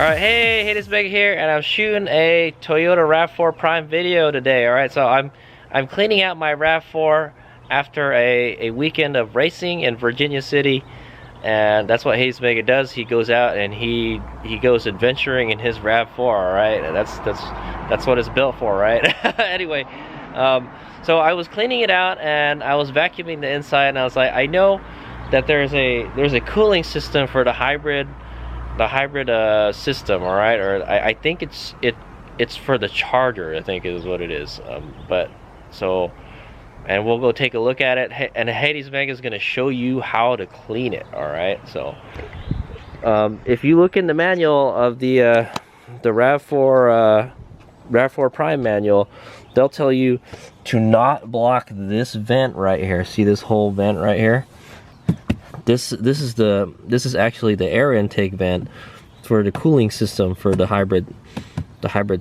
Alright, hey, Hades Mega here, and I'm shooting a Toyota RAV4 Prime video today. Alright, so I'm cleaning out my RAV4 after a weekend of racing in Virginia City, and that's what Hades Mega does. He goes out and he goes adventuring in his RAV4. Alright, and that's what it's built for, right? Anyway, so I was cleaning it out and I was vacuuming the inside, and I was like, I know that there's a cooling system for the hybrid system, all right, or I think it's for the charger, I think is what it is. And we'll go take a look at it, and Hades Mega is going to show you how to clean it. All right, so if you look in the manual of the RAV4 Prime manual, they'll tell you to not block this vent right here. See this whole vent right here? This is actually the air intake vent for the cooling system for the hybrid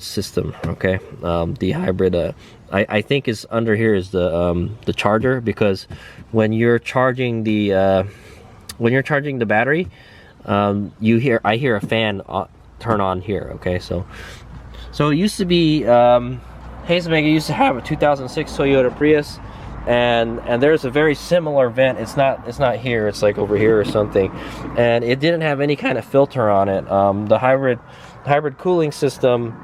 system. Okay, the hybrid I think is under here is the charger, because when you're charging the battery, I hear a fan turn on here. Okay, so it used to be Hades Mega used to have a 2006 Toyota Prius. And there's a very similar vent. It's not here, it's like over here or something, and it didn't have any kind of filter on it. The hybrid cooling system,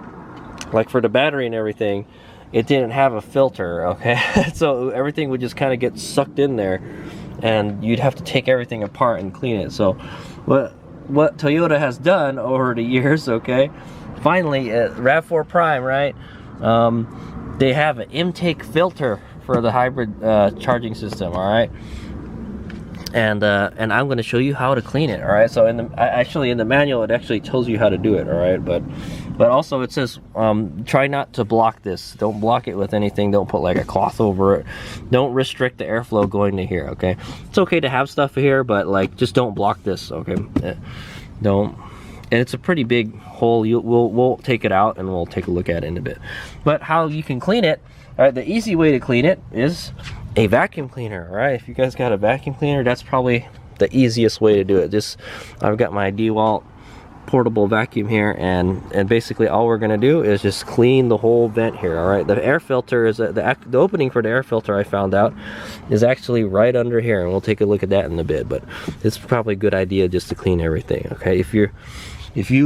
like for the battery and everything, it didn't have a filter. Okay, so everything would just kind of get sucked in there, and you'd have to take everything apart and clean it. So what Toyota has done over the years, okay, finally at RAV4 Prime, right, they have an intake filter for the hybrid charging system. All right, and I'm going to show you how to clean it. All right, so in the manual it actually tells you how to do it. All right, but also it says try not to block this. Don't block it with anything. Don't put like a cloth over it. Don't restrict the airflow going to here. Okay, it's okay to have stuff here, but like just don't block this. Okay, don't. And it's a pretty big hole. We'll take it out and we'll take a look at it in a bit. But how you can clean it? All right, the easy way to clean it is a vacuum cleaner. All right, if you guys got a vacuum cleaner, that's probably the easiest way to do it. I've got my DeWalt portable vacuum here, and basically all we're gonna do is just clean the whole vent here. All right, the air filter is the opening for the air filter, I found out, is actually right under here, and we'll take a look at that in a bit. But it's probably a good idea just to clean everything. Okay, if you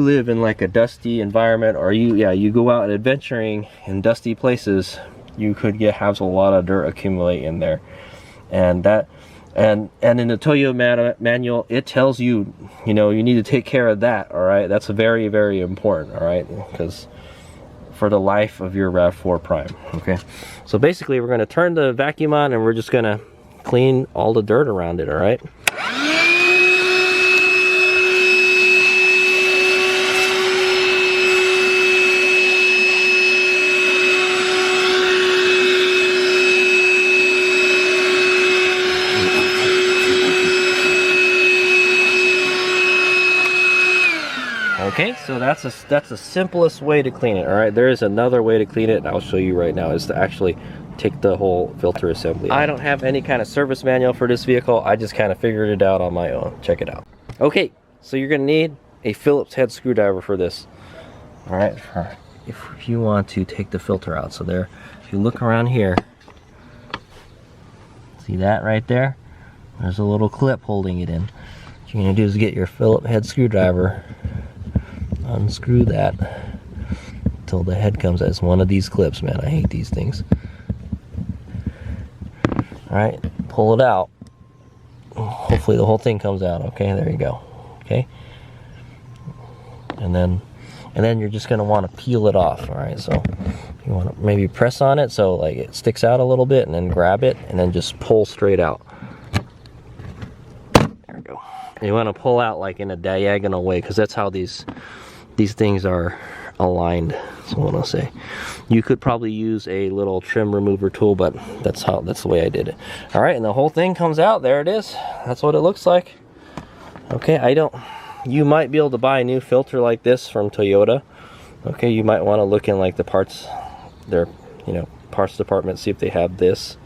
live in like a dusty environment, or you go out adventuring in dusty places, you could have a lot of dirt accumulate in there, and in the Toyota manual it tells you, you need to take care of that. All right, that's very, very important. All right, because for the life of your RAV4 Prime. Okay, so basically we're going to turn the vacuum on and we're just going to clean all the dirt around it. All right. Okay, so that's the simplest way to clean it. All right, there is another way to clean it, and I'll show you right now, is to actually take the whole filter assembly. I don't have any kind of service manual for this vehicle. I just kind of figured it out on my own. Check it out. Okay, so you're gonna need a Phillips head screwdriver for this. All right, if you want to take the filter out. So there, if you look around here, see that right there? There's a little clip holding it in. What you're gonna do is get your Phillips head screwdriver, unscrew that until the head comes out. It's one of these clips, man. I hate these things. All right, pull it out. Hopefully the whole thing comes out. Okay, there you go. Okay, and then you're just gonna want to peel it off. All right, so you want to maybe press on it so like it sticks out a little bit, and then grab it and then just pull straight out. There we go. You want to pull out like in a diagonal way, because that's how these things are aligned. That's what I'll say. You could probably use a little trim remover tool, but that's the way I did it. All right, and the whole thing comes out. There it is. That's what it looks like. Okay, you might be able to buy a new filter like this from Toyota. Okay, you might want to look in like the parts department, see if they have this.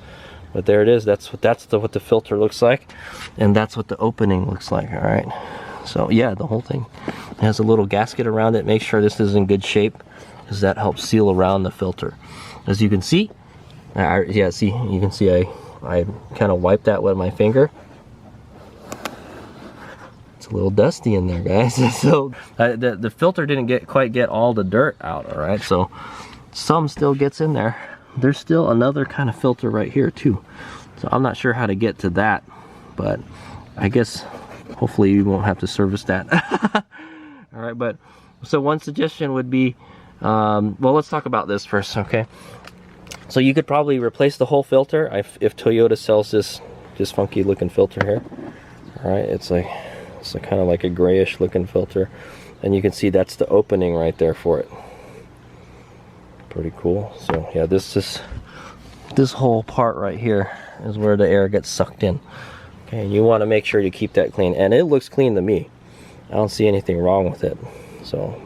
But there it is. That's what the filter looks like, and that's what the opening looks like. All right. So yeah, the whole thing. It has a little gasket around it. Make sure this is in good shape, because that helps seal around the filter. As you can see, yeah, see, you can see I kind of wiped that with my finger. It's a little dusty in there, guys. So the filter didn't quite get all the dirt out, all right? So some still gets in there. There's still another kind of filter right here too. So I'm not sure how to get to that, but I guess hopefully you won't have to service that. All right, but so one suggestion would be, well, let's talk about this first, okay? So you could probably replace the whole filter if Toyota sells this funky looking filter here. All right, it's kind of like a grayish looking filter, and you can see that's the opening right there for it. Pretty cool. So yeah, this whole part right here is where the air gets sucked in. Okay, and you want to make sure you keep that clean, and it looks clean to me. I don't see anything wrong with it. So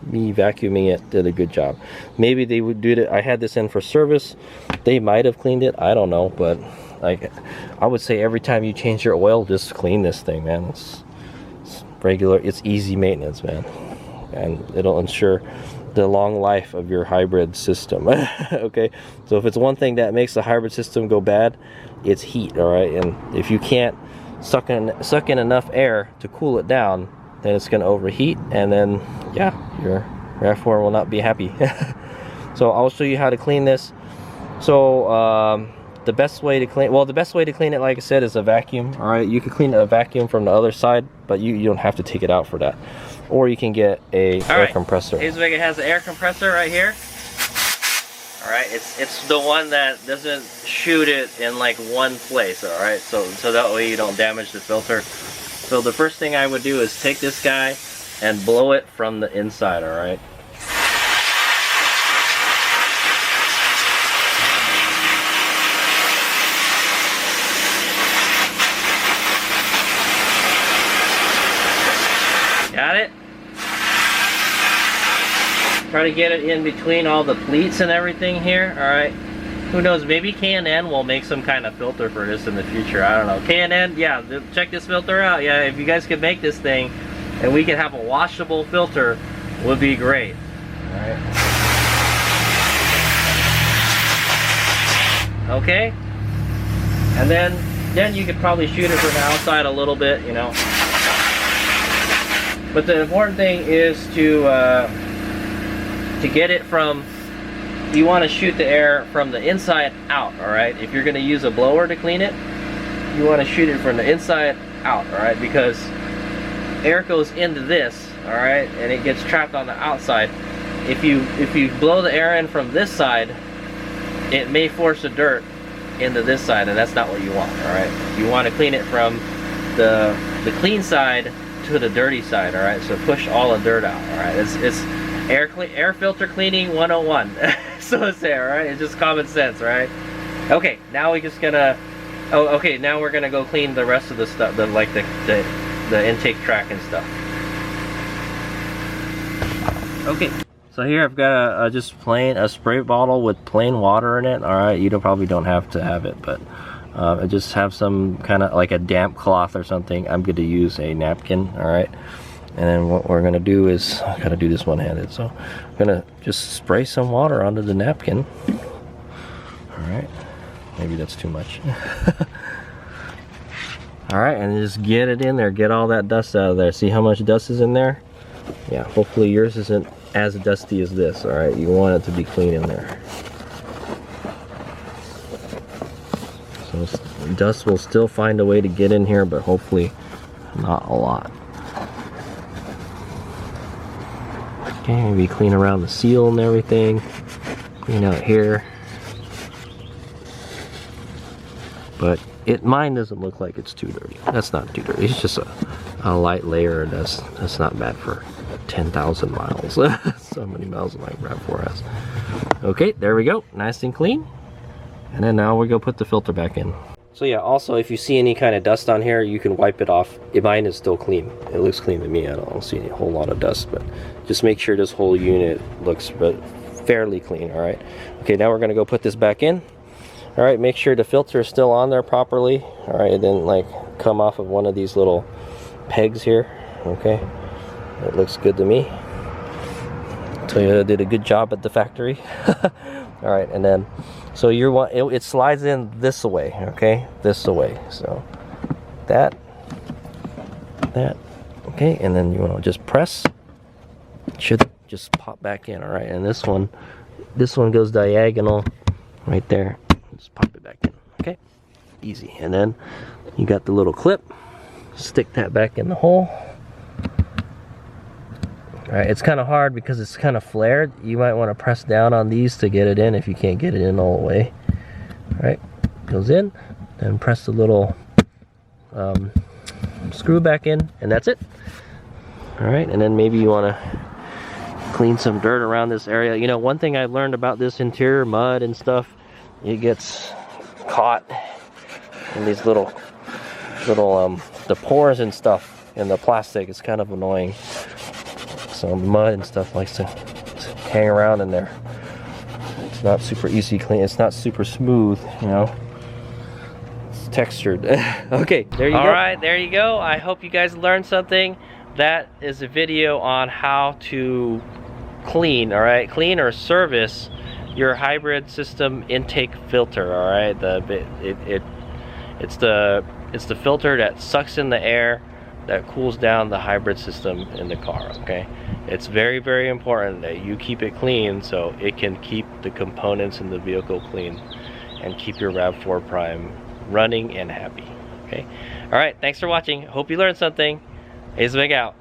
me vacuuming it did a good job. Maybe they would do it. I had this in for service. They might have cleaned it. I don't know, but like I would say every time you change your oil, just clean this thing, man. It's regular. It's easy maintenance, man, and it'll ensure the long life of your hybrid system. Okay, so if it's one thing that makes the hybrid system go bad, it's heat. All right, and if you can't suck in enough air to cool it down, then it's going to overheat, and then yeah, your RAV4 will not be happy. So I'll show you how to clean this. So the best way to clean, well, the best way to clean it, like I said, is a vacuum. All right, you can clean a vacuum from the other side, but you don't have to take it out for that. Or you can get a air compressor. Hazelmega has an air compressor right here. All right, it's the one that doesn't shoot it in like one place. All right, so that way you don't damage the filter. So the first thing I would do is take this guy and blow it from the inside. All right. Got it? Try to get it in between all the pleats and everything here. All right. Who knows? Maybe K&N will make some kind of filter for this in the future. I don't know. K&N, yeah, check this filter out. Yeah, if you guys could make this thing and we could have a washable filter, would be great. All right. Okay. And then you could probably shoot it from the outside a little bit, you know. But the important thing is to get it from, you want to shoot the air from the inside out, all right? If you're going to use a blower to clean it, you want to shoot it from the inside out, all right? Because air goes into this, all right, and it gets trapped on the outside. If you blow the air in from this side, it may force the dirt into this side, and that's not what you want, all right? You want to clean it from the clean side to the dirty side, all right? So push all the dirt out, all right? It's air filter cleaning 101. So it's there, all right? It's just common sense, right? Okay, now we're just gonna, okay, now we're gonna go clean the rest of the stuff, like the intake track and stuff. Okay, so here I've got just a spray bottle with plain water in it. All right, you probably don't have to have it, but I just have some kind of like a damp cloth or something. I'm going to use a napkin, all right? And then what we're going to do is, I got to do this one-handed, so I'm going to just spray some water onto the napkin. All right, maybe that's too much. All right, and just get it in there, get all that dust out of there. See how much dust is in there? Yeah, hopefully yours isn't as dusty as this, all right? You want it to be clean in there. So dust will still find a way to get in here, but hopefully not a lot. Okay, maybe clean around the seal and everything. Clean out here. But mine doesn't look like it's too dirty. That's not too dirty. It's just a light layer. That's not bad for 10,000 miles. So many miles my RAV4 has. Okay, there we go. Nice and clean. And then now we go put the filter back in. So yeah, also if you see any kind of dust on here, you can wipe it off. Mine is still clean. It looks clean to me. I don't see a whole lot of dust, but just make sure this whole unit looks fairly clean, all right? Okay, now we're gonna go put this back in. All right, make sure the filter is still on there properly. All right, then like come off of one of these little pegs here, okay? It looks good to me. Toyota did a good job at the factory. All right, and then so it slides in this way, okay, this way. So that, okay, and then you want to just press. It should just pop back in. All right, and this one goes diagonal right there. Just pop it back in. Okay, easy. And then you got the little clip. Stick that back in the hole. All right, it's kind of hard because it's kind of flared. You might want to press down on these to get it in if you can't get it in all the way. All right, goes in, then press the little screw back in, and that's it. All right, and then maybe you want to clean some dirt around this area. You know, one thing I learned about this interior, mud and stuff, it gets caught in these little the pores and stuff in the plastic. It's kind of annoying. So mud and stuff likes to hang around in there. It's not super easy clean. It's not super smooth, you know. It's textured. Okay, there you go. All right, there you go. I hope you guys learned something. That is a video on how to clean, all right, clean or service your hybrid system intake filter. All right, it's the filter that sucks in the air that cools down the hybrid system in the car. Okay, it's very, very important that you keep it clean so it can keep the components in the vehicle clean and keep your RAV4 Prime running and happy. Okay, all right, thanks for watching. Hope you learned something. Hayes Meg out.